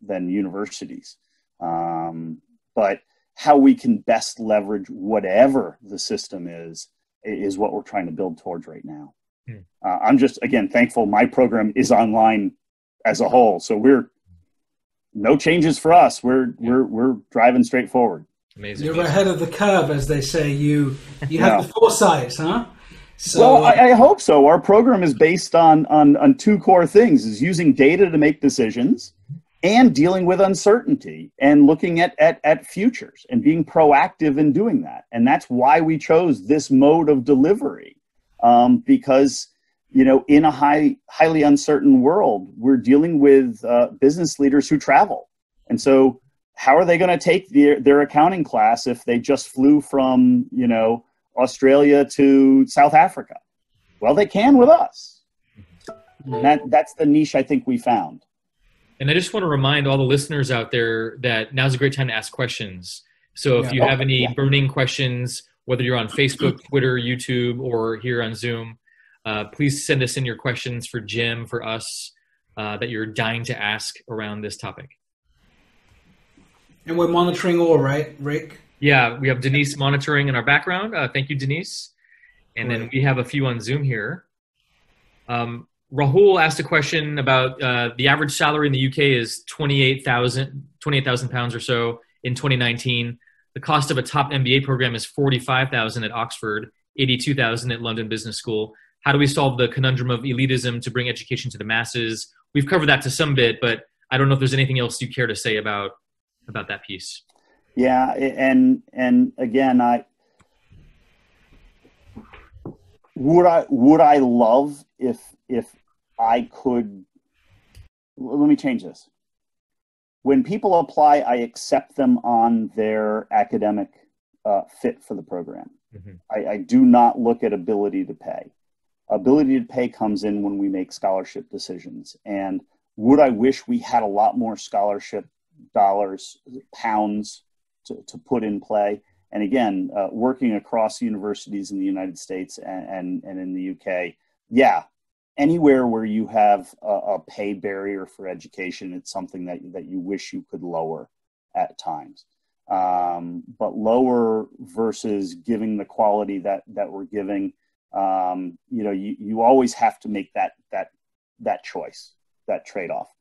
universities. But how we can best leverage whatever the system is what we're trying to build towards right now. I'm just, again, thankful my program is online as a whole. So no changes for us. We're driving straight forward. Amazing. You're ahead of the curve, as they say. You have the foresight, huh? So, well, I hope so. Our program is based on two core things: is using data to make decisions, and dealing with uncertainty and looking at futures and being proactive in doing that. And that's why we chose this mode of delivery, because in a highly uncertain world, we're dealing with business leaders who travel. And so how are they going to take their accounting class if they just flew from Australia to South Africa? Well, they can with us. And that's the niche I think we found. And I just want to remind all the listeners out there that now's a great time to ask questions. So if you have any burning questions, whether you're on Facebook, Twitter, YouTube, or here on Zoom, please send us in your questions for Jim, for us, that you're dying to ask around this topic. And we're monitoring all, right, Rick? Yeah, we have Denise monitoring in our background. Thank you, Denise. And then we have a few on Zoom here. Rahul asked a question about the average salary in the UK is £28,000 or so in 2019. the cost of a top MBA program is $45,000 at Oxford, $82,000 at London Business School. How do we solve the conundrum of elitism to bring education to the masses? We've covered that to some bit, but I don't know if there's anything else you care to say about that piece. Yeah, and again, would I love if I could. Let me change this. When people apply, I accept them on their academic fit for the program. Mm-hmm. I do not look at ability to pay. Ability to pay comes in when we make scholarship decisions. And would I wish we had a lot more scholarship dollars, pounds to put in play? And again, working across universities in the United States and in the UK, yeah, anywhere where you have a pay barrier for education, it's something that you wish you could lower at times. But lower versus giving the quality that we're giving, you always have to make that choice, that trade-off.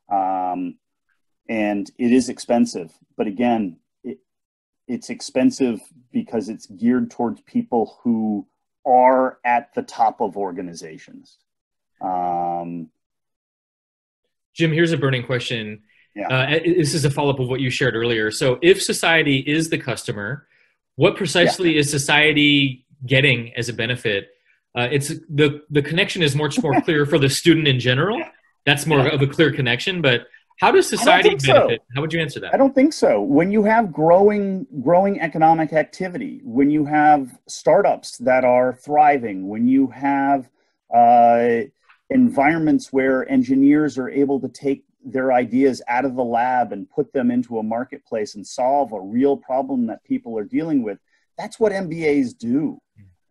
And it is expensive, but again, it's expensive because it's geared towards people who are at the top of organizations. Jim, here's a burning question. Yeah. This is a follow-up of what you shared earlier. So if society is the customer, what precisely is society getting as a benefit? It's the connection is much more clear for the student in general. That's more of a clear connection, but how does society benefit? So. How would you answer that? I don't think so. When you have growing economic activity, when you have startups that are thriving, when you have environments where engineers are able to take their ideas out of the lab and put them into a marketplace and solve a real problem that people are dealing with, that's what MBAs do.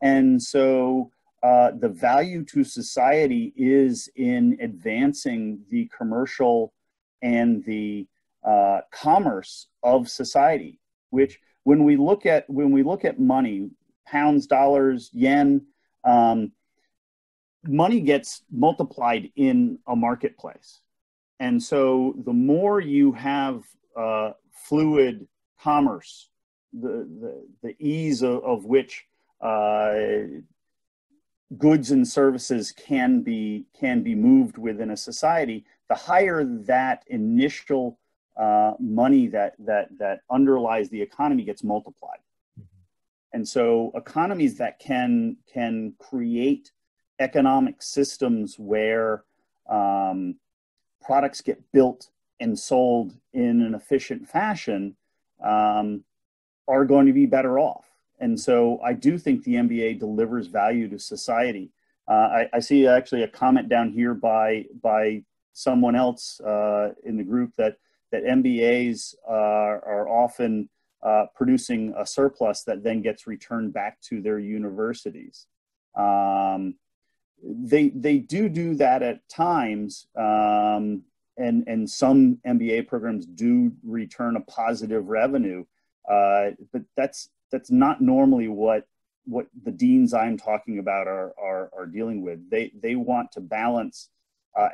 And so the value to society is in advancing the commercial and the commerce of society, which when we look at money, pounds, dollars, yen, money gets multiplied in a marketplace. And so the more you have fluid commerce, the ease of which goods and services can be moved within a society, the higher that initial money that underlies the economy gets multiplied. Mm-hmm. And so economies that can create economic systems where products get built and sold in an efficient fashion are going to be better off. And so I do think the MBA delivers value to society. I see actually a comment down here by someone else in the group that MBAs are often producing a surplus that then gets returned back to their universities. They do that at times, and some MBA programs do return a positive revenue, but that's not normally what the deans I'm talking about are dealing with. They want to balance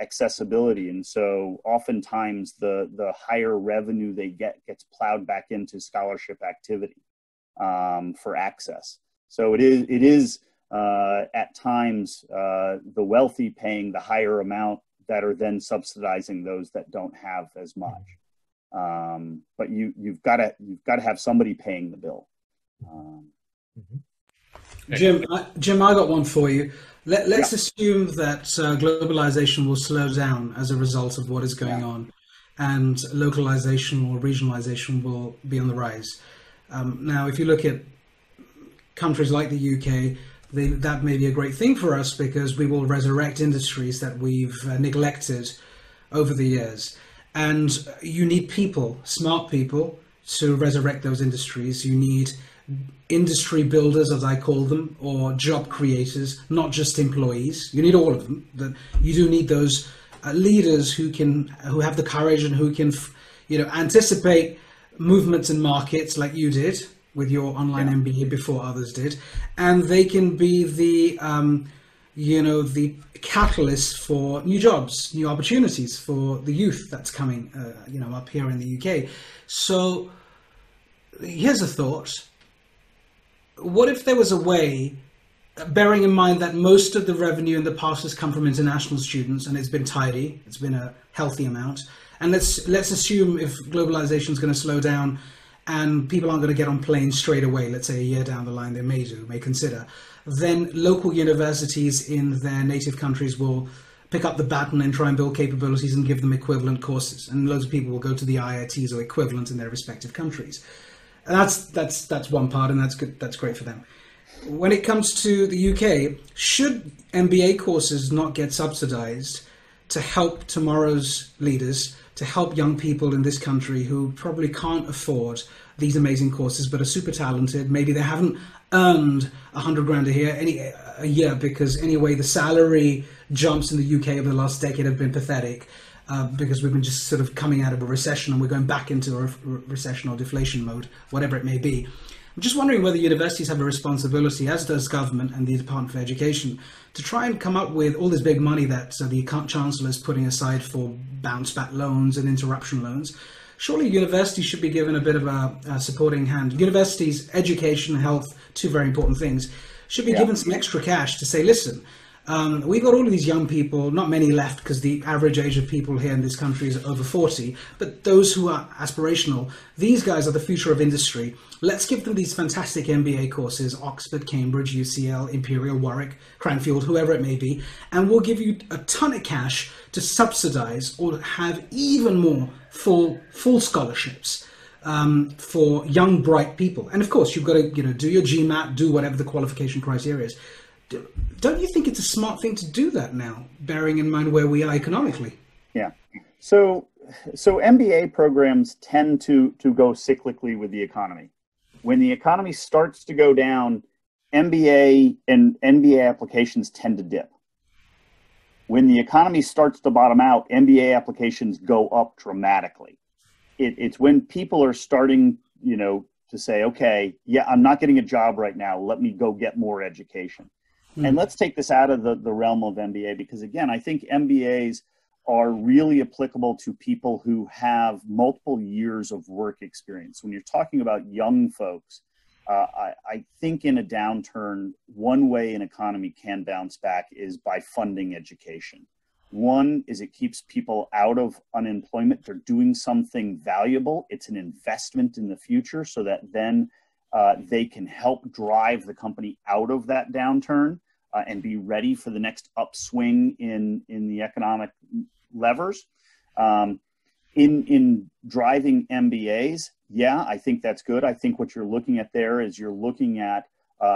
accessibility, and so oftentimes the higher revenue they get gets plowed back into scholarship activity for access. So it is at times the wealthy paying the higher amount that are then subsidizing those that don't have as much. But you've got to have somebody paying the bill. Jim, I got one for you. Let's assume that globalization will slow down as a result of what is going on, and localization or regionalization will be on the rise. Now, if you look at countries like the UK, that may be a great thing for us because we will resurrect industries that we've neglected over the years. And you need people, smart people, to resurrect those industries. You need industry builders, as I call them, or job creators, not just employees. You need all of them. You do need those leaders who have the courage and who can, anticipate movements in markets like you did with your online MBA before others did, and they can be the catalyst for new jobs, new opportunities for the youth that's coming, up here in the UK. So here's a thought. What if there was a way, bearing in mind that most of the revenue in the past has come from international students, and it's been tidy, it's been a healthy amount, and let's assume if globalization is going to slow down and people aren't going to get on planes straight away, let's say a year down the line they may consider, then local universities in their native countries will pick up the baton and try and build capabilities and give them equivalent courses, and loads of people will go to the IITs or equivalent in their respective countries. And that's one part, and that's good. That's great for them. When it comes to the UK, should MBA courses not get subsidized to help tomorrow's leaders, to help young people in this country who probably can't afford these amazing courses but are super talented? Maybe they haven't earned 100 grand a year, because anyway the salary jumps in the UK over the last decade have been pathetic, because we've been just sort of coming out of a recession and we're going back into a recession or deflation mode, whatever it may be. I'm just wondering whether universities have a responsibility, as does government and the Department for Education, to try and come up with all this big money that the Chancellor is putting aside for bounce back loans and interruption loans. Surely universities should be given a bit of a supporting hand. Universities, education, health, two very important things, should be given some extra cash to say, listen, we've got all of these young people, not many left because the average age of people here in this country is over 40, but those who are aspirational, these guys are the future of industry. Let's give them these fantastic MBA courses, Oxford, Cambridge, UCL, Imperial, Warwick, Cranfield, whoever it may be, and we'll give you a ton of cash to subsidize or have even more full scholarships for young, bright people. And of course, you've got to do your GMAT, do whatever the qualification criteria is. Don't you think it's a smart thing to do that now, bearing in mind where we are economically? Yeah. So MBA programs tend to go cyclically with the economy. When the economy starts to go down, MBA and MBA applications tend to dip. When the economy starts to bottom out, MBA applications go up dramatically. It's when people are starting, to say, okay, yeah, I'm not getting a job right now. Let me go get more education. And let's take this out of the realm of MBA, because again, I think MBAs are really applicable to people who have multiple years of work experience. When you're talking about young folks, I think in a downturn, one way an economy can bounce back is by funding education. One is it keeps people out of unemployment. They're doing something valuable. It's an investment in the future so that then they can help drive the company out of that downturn and be ready for the next upswing in the economic levers. In driving MBAs, yeah, I think that's good. I think what you're looking at there is you're looking at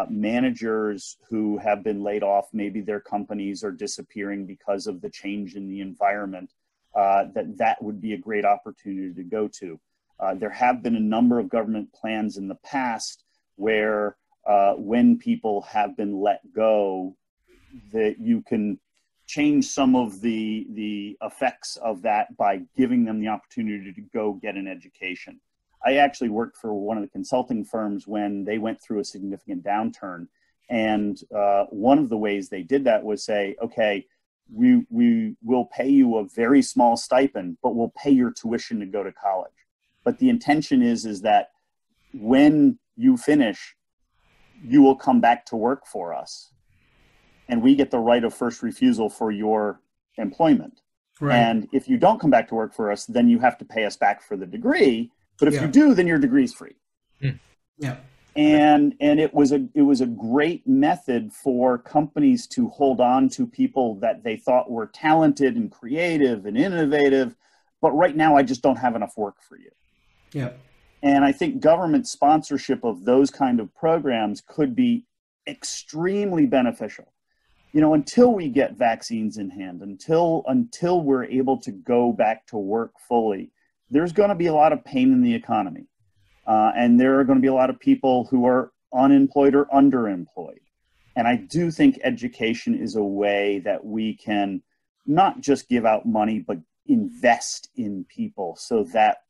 managers who have been laid off. Maybe their companies are disappearing because of the change in the environment. That would be a great opportunity to go to. There have been a number of government plans in the past where when people have been let go, that you can change some of the effects of that by giving them the opportunity to go get an education. I actually worked for one of the consulting firms when they went through a significant downturn. And one of the ways they did that was say, okay, we will pay you a very small stipend, but we'll pay your tuition to go to college. But the intention is that when you finish, you will come back to work for us, and we get the right of first refusal for your employment. Right. And if you don't come back to work for us, then you have to pay us back for the degree. But if you do, then your degree's free. Yeah. And it was a great method for companies to hold on to people that they thought were talented and creative and innovative, but right now I just don't have enough work for you. Yeah. And I think government sponsorship of those kind of programs could be extremely beneficial. Until we get vaccines in hand, until we're able to go back to work fully, there's going to be a lot of pain in the economy. And there are going to be a lot of people who are unemployed or underemployed. And I do think education is a way that we can not just give out money, but invest in people so that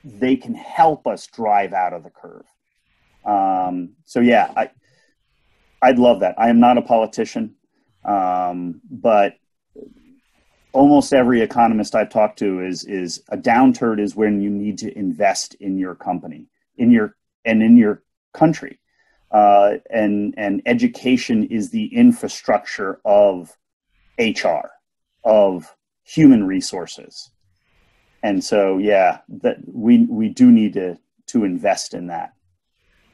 they can help us drive out of the curve. I'd love that. I am not a politician, but almost every economist I've talked to is a downturn is when you need to invest in your company. in your country. And education is the infrastructure of HR, of human resources. And so, yeah, that we do need to invest in that.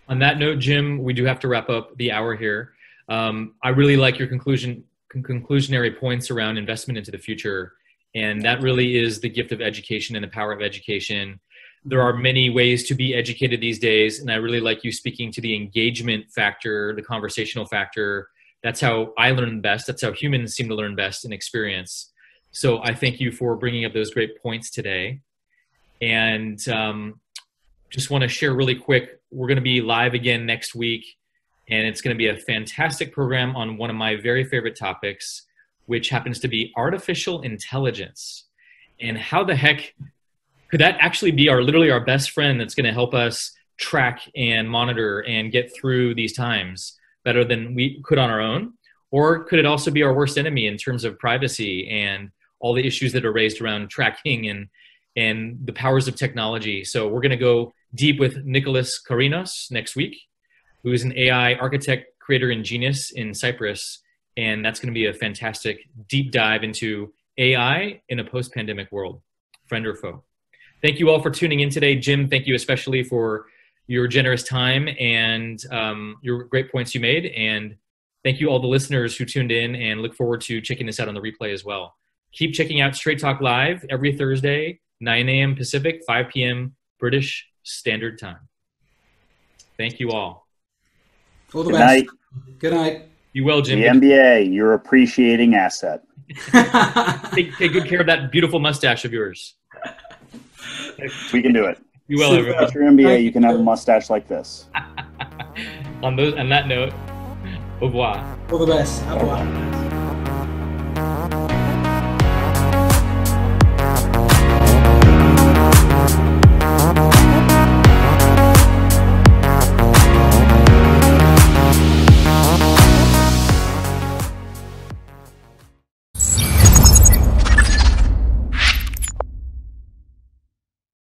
On that note, Jim, we do have to wrap up the hour here. I really like your conclusionary points around investment into the future. And that really is the gift of education and the power of education. There are many ways to be educated these days. And I really like you speaking to the engagement factor, the conversational factor. That's how I learn best. That's how humans seem to learn best in experience. So I thank you for bringing up those great points today. And just want to share really quick, we're going to be live again next week. And it's going to be a fantastic program on one of my very favorite topics, which happens to be artificial intelligence. And how the heck could that actually be literally our best friend that's going to help us track and monitor and get through these times better than we could on our own? Or could it also be our worst enemy in terms of privacy and all the issues that are raised around tracking and the powers of technology? So we're going to go deep with Nicholas Karinos next week, who is an AI architect, creator, and genius in Cyprus. And that's going to be a fantastic deep dive into AI in a post-pandemic world, friend or foe. Thank you all for tuning in today. Jim, thank you especially for your generous time and your great points you made. And thank you all the listeners who tuned in, and look forward to checking this out on the replay as well. Keep checking out Straight Talk Live every Thursday, 9 a.m. Pacific, 5 p.m. British Standard Time. Thank you all. All the Good best. night. Good night. You will, Jim. The MBA, your appreciating asset. Take good care of that beautiful mustache of yours. We can do it. You will, everyone. Without your MBA, you can have a mustache like this. On that note, au revoir. All the best. Au revoir.